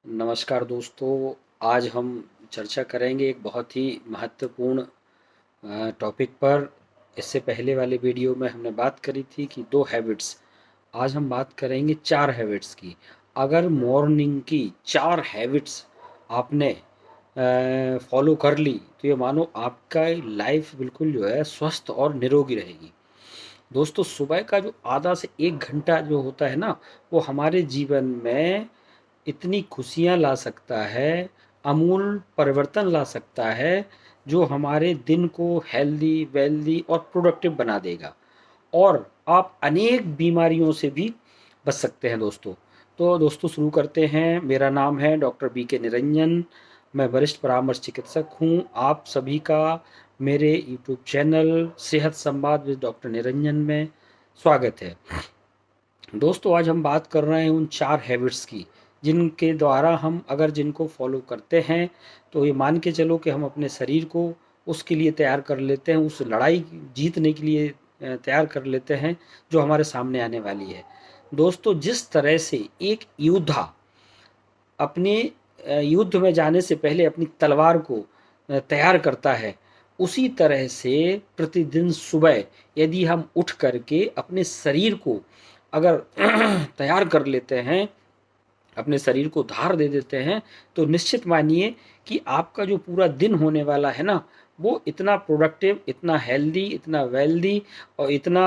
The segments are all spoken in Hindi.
नमस्कार दोस्तों। आज हम चर्चा करेंगे एक बहुत ही महत्वपूर्ण टॉपिक पर। इससे पहले वाले वीडियो में हमने बात करी थी कि 2 हैबिट्स। आज हम बात करेंगे 4 हैबिट्स की। अगर मॉर्निंग की 4 हैबिट्स आपने फॉलो कर ली तो ये मानो आपका लाइफ बिल्कुल जो है स्वस्थ और निरोगी रहेगी। दोस्तों, सुबह का जो आधा से 1 घंटा जो होता है ना, वो हमारे जीवन में इतनी खुशियाँ ला सकता है, आमूल परिवर्तन ला सकता है, जो हमारे दिन को हेल्दी, वेल्दी और प्रोडक्टिव बना देगा और आप अनेक बीमारियों से भी बच सकते हैं दोस्तों। तो दोस्तों शुरू करते हैं। मेरा नाम है डॉक्टर बी के निरंजन। मैं वरिष्ठ परामर्श चिकित्सक हूँ। आप सभी का मेरे यूट्यूब चैनल सेहत संवाद विद डॉक्टर निरंजन में स्वागत है। दोस्तों, आज हम बात कर रहे हैं उन 4 हैबिट्स की, जिनके द्वारा हम अगर जिनको फॉलो करते हैं तो ये मान के चलो कि हम अपने शरीर को उसके लिए तैयार कर लेते हैं, उस लड़ाई जीतने के लिए तैयार कर लेते हैं जो हमारे सामने आने वाली है। दोस्तों, जिस तरह से एक योद्धा अपने युद्ध में जाने से पहले अपनी तलवार को तैयार करता है, उसी तरह से प्रतिदिन सुबह यदि हम उठ करके अपने शरीर को अगर तैयार कर लेते हैं, अपने शरीर को धार दे देते हैं, तो निश्चित मानिए कि आपका जो पूरा दिन होने वाला है ना, वो इतना प्रोडक्टिव, इतना हेल्दी, इतना वेल्दी और इतना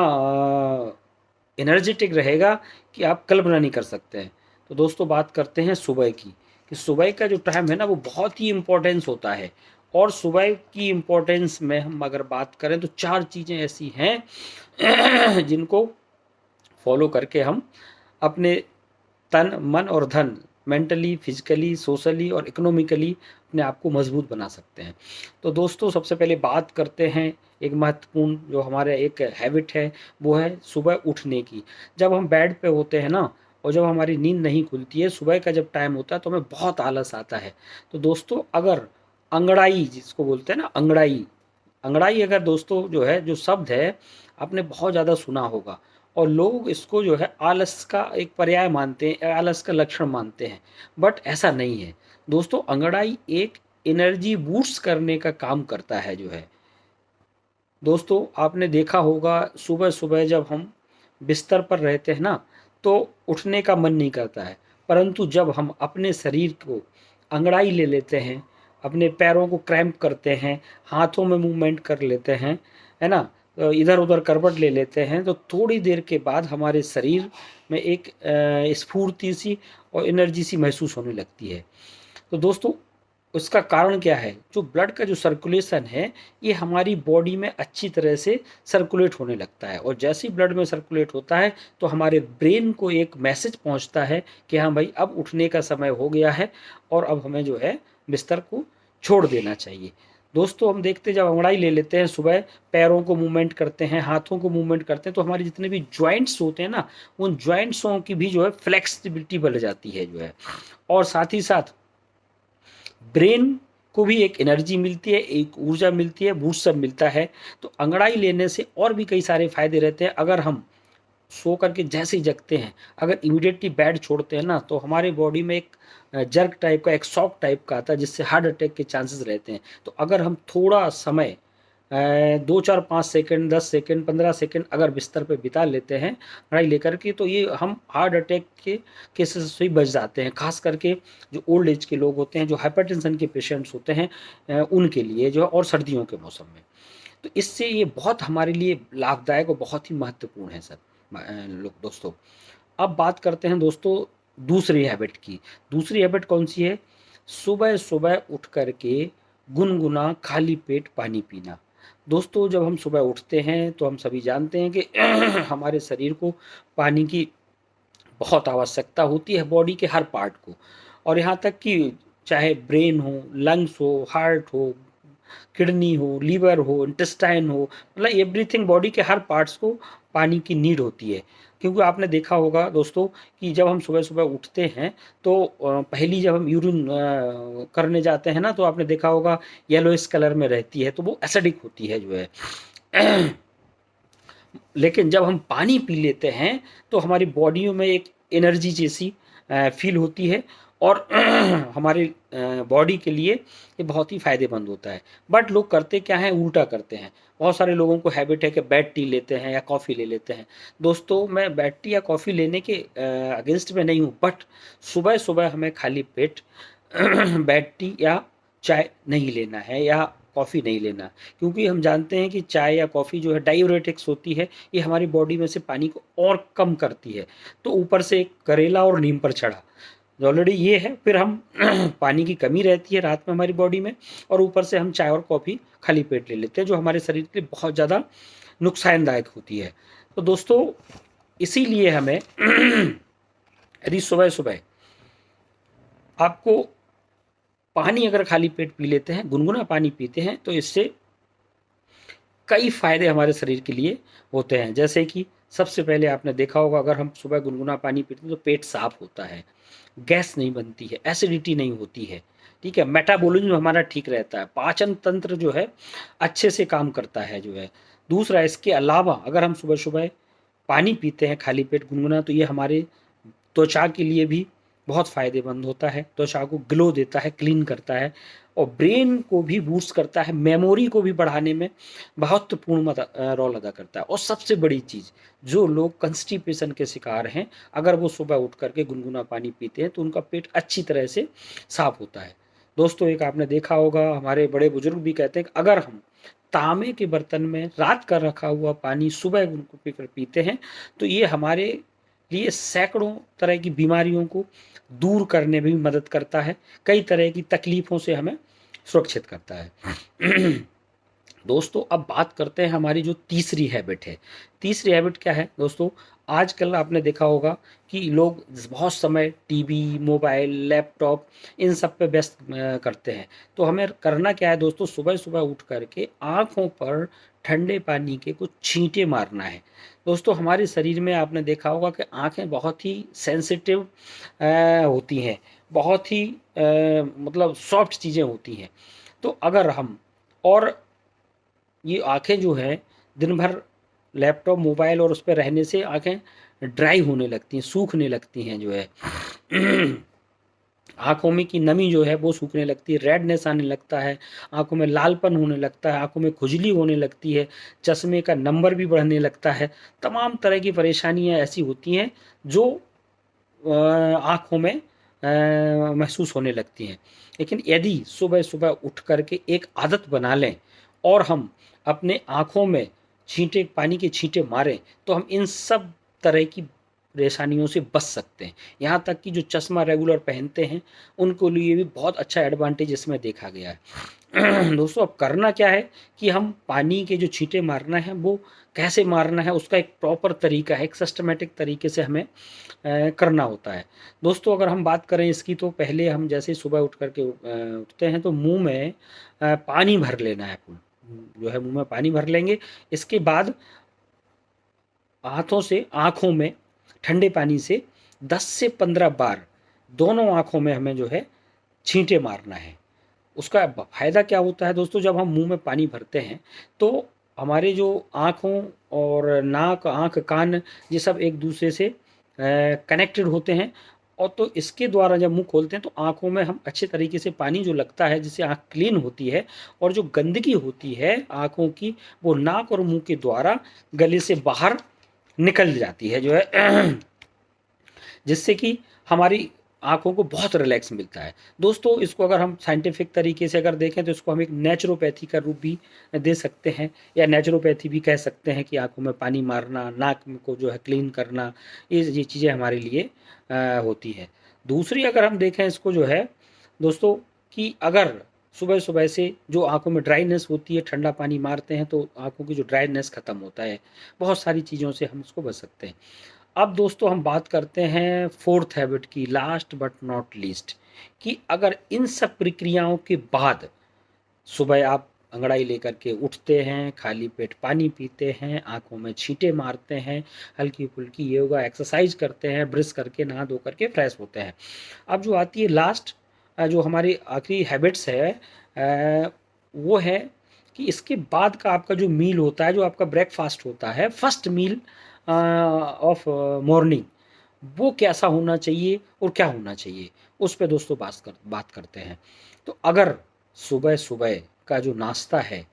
एनर्जेटिक रहेगा कि आप कल्पना नहीं कर सकते हैं। तो दोस्तों, बात करते हैं सुबह की, कि सुबह का जो टाइम है ना, वो बहुत ही इम्पोर्टेंस होता है। और सुबह की इम्पोर्टेंस में हम अगर बात करें तो 4 चीज़ें ऐसी हैं जिनको फॉलो करके हम अपने तन, मन और धन, मेंटली, फिजिकली, सोशली और इकोनॉमिकली अपने आप को मजबूत बना सकते हैं। तो दोस्तों, सबसे पहले बात करते हैं एक महत्वपूर्ण जो हमारा एक हैबिट है, वो है सुबह उठने की। जब हम बेड पे होते हैं ना, और जब हमारी नींद नहीं खुलती है, सुबह का जब टाइम होता है तो हमें बहुत आलस आता है। तो दोस्तों, अगर अंगड़ाई जिसको बोलते हैं ना, अंगड़ाई अंगड़ाई अगर दोस्तों जो है, जो शब्द है, आपने बहुत ज़्यादा सुना होगा और लोग इसको जो है आलस का एक पर्याय मानते हैं, आलस का लक्षण मानते हैं। बट ऐसा नहीं है दोस्तों। अंगड़ाई एक एनर्जी बूस्ट करने का काम करता है जो है। दोस्तों, आपने देखा होगा सुबह सुबह जब हम बिस्तर पर रहते हैं ना, तो उठने का मन नहीं करता है, परंतु जब हम अपने शरीर को अंगड़ाई ले लेते हैं, अपने पैरों को क्रैम्प करते हैं, हाथों में मूवमेंट कर लेते हैं, है ना, तो इधर उधर करवट ले लेते हैं, तो थोड़ी देर के बाद हमारे शरीर में एक स्फूर्ति सी और एनर्जी सी महसूस होने लगती है। तो दोस्तों, उसका कारण क्या है? जो ब्लड का जो सर्कुलेशन है, ये हमारी बॉडी में अच्छी तरह से सर्कुलेट होने लगता है, और जैसे ही ब्लड में सर्कुलेट होता है तो हमारे ब्रेन को एक मैसेज पहुंचता है कि हाँ भाई, अब उठने का समय हो गया है और अब हमें जो है बिस्तर को छोड़ देना चाहिए। दोस्तों, हम देखते हैं जब अंगड़ाई ले लेते हैं सुबह, पैरों को मूवमेंट करते हैं, हाथों को मूवमेंट करते हैं, तो हमारे जितने भी जॉइंट्स होते हैं ना, उन जॉइंट्सों की भी जो है फ्लेक्सिबिलिटी बढ़ जाती है जो है। और साथ ही साथ ब्रेन को भी एक एनर्जी मिलती है, एक ऊर्जा मिलती है, बूस्ट सब मिलता है। तो अंगड़ाई लेने से और भी कई सारे फायदे रहते हैं। अगर हम सो करके जैसे ही जगते हैं, अगर इमीडिएटली बेड छोड़ते हैं ना, तो हमारे बॉडी में एक जर्क टाइप का, एक शॉक टाइप का आता है, जिससे हार्ट अटैक के चांसेस रहते हैं। तो अगर हम थोड़ा समय 2 4 5 सेकंड, 10 सेकंड, 15 सेकंड अगर बिस्तर पे बिता लेते हैं पढ़ाई लेकर के, तो ये हम हार्ट अटैक के केसेस से बच जाते हैं। खास करके जो ओल्ड एज के लोग होते हैं, जो हाइपरटेंशन के पेशेंट्स होते हैं, उनके लिए जो है, और सर्दियों के मौसम में। तो इससे ये बहुत हमारे लिए लाभदायक और बहुत ही महत्वपूर्ण है सर, लोग दोस्तों। अब बात करते हैं दोस्तों दूसरी हैबिट की। दूसरी हैबिट कौन सी है? सुबह सुबह उठ करके गुनगुना खाली पेट पानी पीना। दोस्तों, जब हम सुबह उठते हैं तो हम सभी जानते हैं कि हमारे शरीर को पानी की बहुत आवश्यकता होती है, बॉडी के हर पार्ट को। और यहाँ तक कि चाहे ब्रेन हो, लंग्स हो, हार्ट हो, किडनी हो, लीवर हो, इंटेस्टाइन हो, मतलब एवरीथिंग, बॉडी के हर पार्ट्स को पानी की नीड होती है। क्योंकि आपने देखा होगा दोस्तों कि जब हम सुबह सुबह उठते हैं तो पहली जब हम यूरिन करने जाते हैं ना, तो आपने देखा होगा येलोइश कलर में रहती है, तो वो एसिडिक होती है जो है। लेकिन जब हम पानी पी लेते हैं तो हमारी बॉडियों में एक एनर्जी जैसी फील होती है और हमारे बॉडी के लिए ये बहुत ही फ़ायदेमंद होता है। बट लोग करते क्या हैं, उल्टा करते हैं। बहुत सारे लोगों को हैबिट है कि बेड टी लेते हैं या कॉफ़ी ले लेते हैं। दोस्तों, मैं बेड टी या कॉफ़ी लेने के अगेंस्ट में नहीं हूँ, बट सुबह सुबह हमें खाली पेट बेड टी या चाय नहीं लेना है या कॉफ़ी नहीं लेना, क्योंकि हम जानते हैं कि चाय या कॉफ़ी जो है डायूरेटिक्स होती है, ये हमारी बॉडी में से पानी को और कम करती है। तो ऊपर से एक करेला और नीम पर चढ़ा ऑलरेडी ये है, फिर हम पानी की कमी रहती है रात में हमारी बॉडी में, और ऊपर से हम चाय और कॉफ़ी खाली पेट ले लेते हैं, जो हमारे शरीर के लिए बहुत ज़्यादा नुकसानदायक होती है। तो दोस्तों, इसीलिए हमें यदि सुबह सुबह आपको पानी अगर खाली पेट पी लेते हैं, गुनगुना पानी पीते हैं, तो इससे कई फ़ायदे हमारे शरीर के लिए होते हैं। जैसे कि सबसे पहले आपने देखा होगा, अगर हम सुबह गुनगुना पानी पीते हैं तो पेट साफ होता है, गैस नहीं बनती है, एसिडिटी नहीं होती है, ठीक है, मेटाबॉलिज्म हमारा ठीक रहता है, पाचन तंत्र जो है अच्छे से काम करता है जो है। दूसरा, इसके अलावा अगर हम सुबह सुबह पानी पीते हैं खाली पेट गुनगुना, तो ये हमारे त्वचा के लिए भी बहुत फ़ायदेमंद होता है, त्वचा को ग्लो देता है, क्लीन करता है, और ब्रेन को भी बूस्ट करता है, मेमोरी को भी बढ़ाने में महत्वपूर्ण रोल अदा करता है। और सबसे बड़ी चीज़, जो लोग कंस्टिपेशन के शिकार हैं, अगर वो सुबह उठ करके गुनगुना पानी पीते हैं तो उनका पेट अच्छी तरह से साफ होता है। दोस्तों, एक आपने देखा होगा, हमारे बड़े बुजुर्ग भी कहते हैं कि अगर हम तांबे के बर्तन में रात का रखा हुआ पानी सुबह उनको पीकर पीते हैं, तो ये हमारे लिए सैकड़ों तरह की बीमारियों को दूर करने में भी मदद करता है, कई तरह की तकलीफ़ों से हमें सुरक्षित करता है। दोस्तों, अब बात करते हैं हमारी जो तीसरी हैबिट है। तीसरी हैबिट क्या है दोस्तों? आजकल आपने देखा होगा कि लोग बहुत समय टीवी, मोबाइल, लैपटॉप इन सब पे व्यस्त करते हैं। तो हमें करना क्या है दोस्तों? सुबह-सुबह उठ कर के आँखों पर ठंडे पानी के कुछ छींटे मारना है। दोस्तों, हमारे शरीर में आपने देखा होगा कि आँखें बहुत ही सेंसिटिव होती हैं, बहुत ही मतलब सॉफ्ट चीज़ें होती हैं। तो अगर हम और ये आँखें जो हैं दिन भर लैपटॉप, मोबाइल और उस पे रहने से आँखें ड्राई होने लगती हैं, सूखने लगती हैं जो है। आँखों में की नमी जो है वो सूखने लगती है, रेडनेस आने लगता है, आँखों में लालपन होने लगता है, आँखों में खुजली होने लगती है, चश्मे का नंबर भी बढ़ने लगता है। तमाम तरह की परेशानियाँ ऐसी होती हैं जो आँखों में महसूस होने लगती हैं। लेकिन यदि सुबह-सुबह उठ कर के एक आदत बना लें और हम अपने आँखों में छींटे पानी के छींटे मारें, तो हम इन सब तरह की परेशानियों से बच सकते हैं। यहाँ तक कि जो चश्मा रेगुलर पहनते हैं, उनको लिए भी बहुत अच्छा एडवांटेज इसमें देखा गया है। दोस्तों, अब करना क्या है कि हम पानी के जो छींटे मारना है, वो कैसे मारना है, उसका एक प्रॉपर तरीका है, एक सिस्टमैटिक तरीके से हमें करना होता है। दोस्तों, अगर हम बात करें इसकी, तो पहले हम जैसे सुबह उठ कर के उठते हैं तो मुँह में पानी भर लेना है, फुल जो है मुँह में पानी भर लेंगे। इसके बाद हाथों से आँखों में ठंडे पानी से 10 से 15 बार दोनों आँखों में हमें जो है छींटे मारना है। उसका फ़ायदा क्या होता है दोस्तों? जब हम मुँह में पानी भरते हैं तो हमारे जो आँखों और नाक, आँख, कान, ये सब एक दूसरे से कनेक्टेड होते हैं, और तो इसके द्वारा जब मुँह खोलते हैं तो आँखों में हम अच्छे तरीके से पानी जो लगता है, जिससे आँख क्लीन होती है, और जो गंदगी होती है आँखों की, वो नाक और मुँह के द्वारा गले से बाहर निकल जाती है जो है, जिससे कि हमारी आँखों को बहुत रिलैक्स मिलता है। दोस्तों, इसको अगर हम साइंटिफिक तरीके से अगर देखें तो इसको हम एक नेचुरोपैथी का रूप भी दे सकते हैं, या नेचुरोपैथी भी कह सकते हैं कि आँखों में पानी मारना, नाक को जो है क्लीन करना, ये चीज़ें हमारे लिए होती हैं। दूसरी अगर हम देखें इसको जो है दोस्तों, कि अगर सुबह-सुबह से जो आँखों में ड्राइनेस होती है, ठंडा पानी मारते हैं तो आँखों की जो ड्राइनेस ख़त्म होता है। बहुत सारी चीज़ों से हम इसको बच सकते हैं। अब दोस्तों, हम बात करते हैं फोर्थ हैबिट की, लास्ट बट नॉट लीस्ट, कि अगर इन सब प्रक्रियाओं के बाद सुबह आप अंगड़ाई लेकर के उठते हैं, खाली पेट पानी पीते हैं, आँखों में छींटे मारते हैं, हल्की-फुल्की योगा एक्सरसाइज करते हैं, ब्रश करके नहा धो करके फ्रेश होते हैं। अब जो आती है लास्ट जो हमारी आखिरी हैबिट्स है, वो है कि इसके बाद का आपका जो मील होता है, जो आपका ब्रेकफास्ट होता है, फर्स्ट मील ऑफ मॉर्निंग, वो कैसा होना चाहिए और क्या होना चाहिए, उस पे दोस्तों बात करते हैं। तो अगर सुबह सुबह का जो नाश्ता है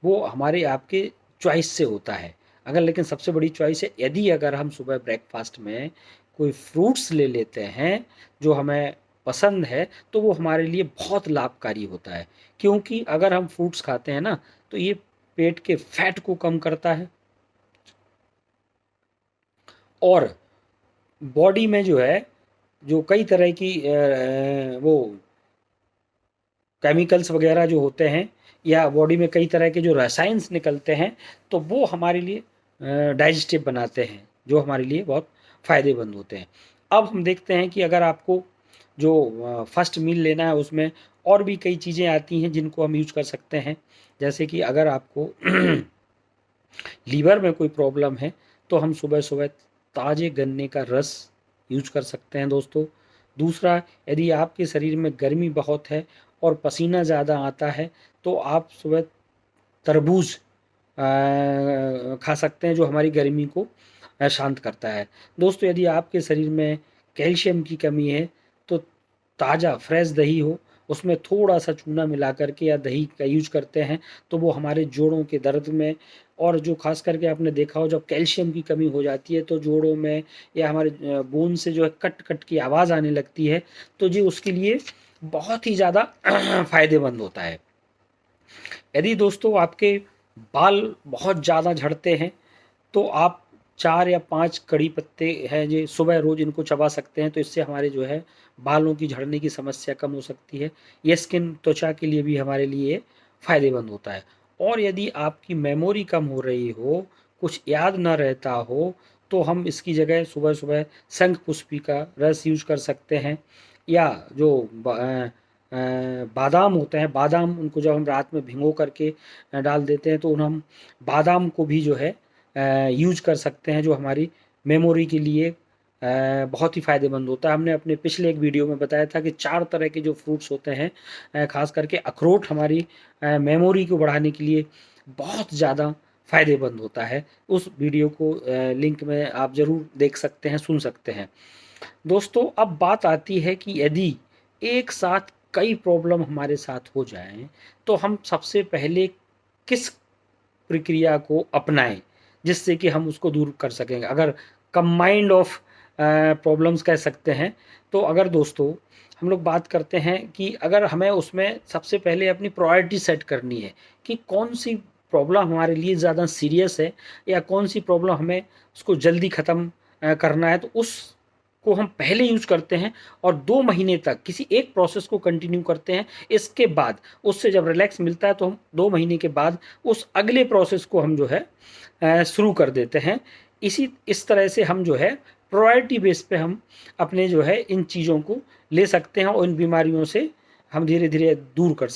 वो हमारे आपके चॉइस से होता है, अगर लेकिन सबसे बड़ी चॉइस है यदि अगर हम सुबह ब्रेकफास्ट में कोई फ्रूट्स ले लेते हैं जो हमें पसंद है, तो वो हमारे लिए बहुत लाभकारी होता है। क्योंकि अगर हम फ्रूट्स खाते हैं ना, तो ये पेट के फैट को कम करता है और बॉडी में जो है जो कई तरह की वो केमिकल्स वगैरह जो होते हैं या बॉडी में कई तरह के जो रसायन निकलते हैं, तो वो हमारे लिए डाइजेस्टिव बनाते हैं, जो हमारे लिए बहुत फ़ायदेमंद होते हैं। अब हम देखते हैं कि अगर आपको जो फर्स्ट मील लेना है उसमें और भी कई चीज़ें आती हैं जिनको हम यूज कर सकते हैं। जैसे कि अगर आपको लीवर में कोई प्रॉब्लम है तो हम सुबह सुबह ताज़े गन्ने का रस यूज कर सकते हैं दोस्तों। दूसरा, यदि आपके शरीर में गर्मी बहुत है और पसीना ज़्यादा आता है तो आप सुबह तरबूज खा सकते हैं, जो हमारी गर्मी को शांत करता है। दोस्तों, यदि आपके शरीर में कैल्शियम की कमी है तो ताज़ा फ्रेश दही हो, उसमें थोड़ा सा चूना मिला करके या दही का यूज करते हैं तो वो हमारे जोड़ों के दर्द में, और जो खास करके आपने देखा हो जब कैल्शियम की कमी हो जाती है तो जोड़ों में या हमारे बोन से जो है कट कट की आवाज़ आने लगती है, तो जी उसके लिए बहुत ही ज़्यादा फ़ायदेमंद होता है। यदि दोस्तों आपके बाल बहुत ज़्यादा झड़ते हैं तो आप 4 या 5 कड़ी पत्ते हैं जो सुबह रोज़ इनको चबा सकते हैं, तो इससे हमारे जो है बालों की झड़ने की समस्या कम हो सकती है। ये स्किन त्वचा के लिए भी हमारे लिए फ़ायदेमंद होता है। और यदि आपकी मेमोरी कम हो रही हो, कुछ याद ना रहता हो, तो हम इसकी जगह सुबह-सुबह शंख पुष्पी का रस यूज़ कर सकते हैं, या जो बादाम होते हैं, बादाम उनको जब हम रात में भिगो करके डाल देते हैं तो उन हम बादाम को भी जो है यूज कर सकते हैं, जो हमारी मेमोरी के लिए बहुत ही फ़ायदेमंद होता है। हमने अपने पिछले एक वीडियो में बताया था कि 4 तरह के जो फ्रूट्स होते हैं, ख़ास करके अखरोट हमारी मेमोरी को बढ़ाने के लिए बहुत ज़्यादा फ़ायदेमंद होता है। उस वीडियो को लिंक में आप ज़रूर देख सकते हैं, सुन सकते हैं। दोस्तों, अब बात आती है कि यदि एक साथ कई प्रॉब्लम हमारे साथ हो जाएँ, तो हम सबसे पहले किस प्रक्रिया को अपनाएँ, जिससे कि हम उसको दूर कर सकेंगे। अगर कंबाइंड ऑफ प्रॉब्लम्स कह सकते हैं, तो अगर दोस्तों हम लोग बात करते हैं कि अगर हमें उसमें सबसे पहले अपनी प्रायोरिटी सेट करनी है कि कौन-सी प्रॉब्लम हमारे लिए ज़्यादा सीरियस है या कौन-सी प्रॉब्लम हमें उसको जल्दी ख़त्म करना है, तो उसको हम पहले यूज़ करते हैं और 2 महीने तक किसी एक प्रोसेस को कंटिन्यू करते हैं। इसके बाद उससे जब रिलैक्स मिलता है तो हम 2 महीने के बाद उस अगले प्रोसेस को हम जो है शुरू कर देते हैं। इस तरह से हम जो है प्रायोरिटी बेस पे हम अपने जो है इन चीज़ों को ले सकते हैं और इन बीमारियों से हम धीरे-धीरे दूर कर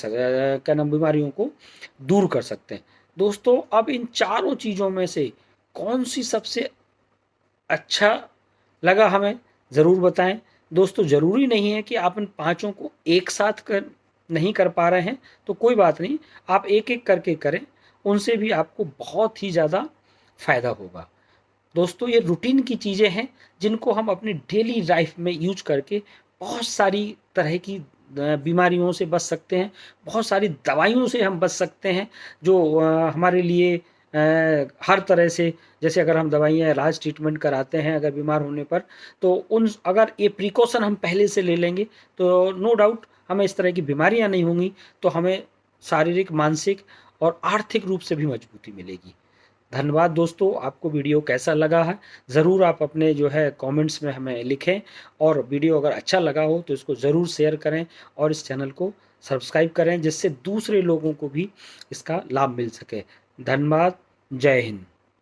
क्या नाम बीमारियों को दूर कर सकते हैं। दोस्तों, अब इन चारों चीज़ों में से कौन-सी सबसे अच्छा लगा हमें, ज़रूर बताएँ। दोस्तों, ज़रूरी नहीं है कि आप इन पाँचों को एक साथ नहीं कर पा रहे हैं, तो कोई बात नहीं, आप एक-एक करके करें, उनसे भी आपको बहुत ही ज़्यादा फ़ायदा होगा। दोस्तों, ये रूटीन की चीज़ें हैं, जिनको हम अपनी डेली लाइफ में यूज़ करके बहुत सारी तरह की बीमारियों से बच सकते हैं, बहुत सारी दवाइयों से हम बच सकते हैं, जो हमारे लिए हर तरह से, जैसे अगर हम दवाइयाँ इलाज ट्रीटमेंट कराते हैं अगर बीमार होने पर, तो अगर ये प्रिकॉशन हम पहले से ले लेंगे, तो नो डाउट हमें इस तरह की बीमारियाँ नहीं होंगी, तो हमें शारीरिक, मानसिक और आर्थिक रूप से भी मजबूती मिलेगी। धन्यवाद दोस्तों, आपको वीडियो कैसा लगा है ज़रूर आप अपने जो है कमेंट्स में हमें लिखें, और वीडियो अगर अच्छा लगा हो तो इसको ज़रूर शेयर करें और इस चैनल को सब्सक्राइब करें, जिससे दूसरे लोगों को भी इसका लाभ मिल सके। धन्यवाद। जय हिंद।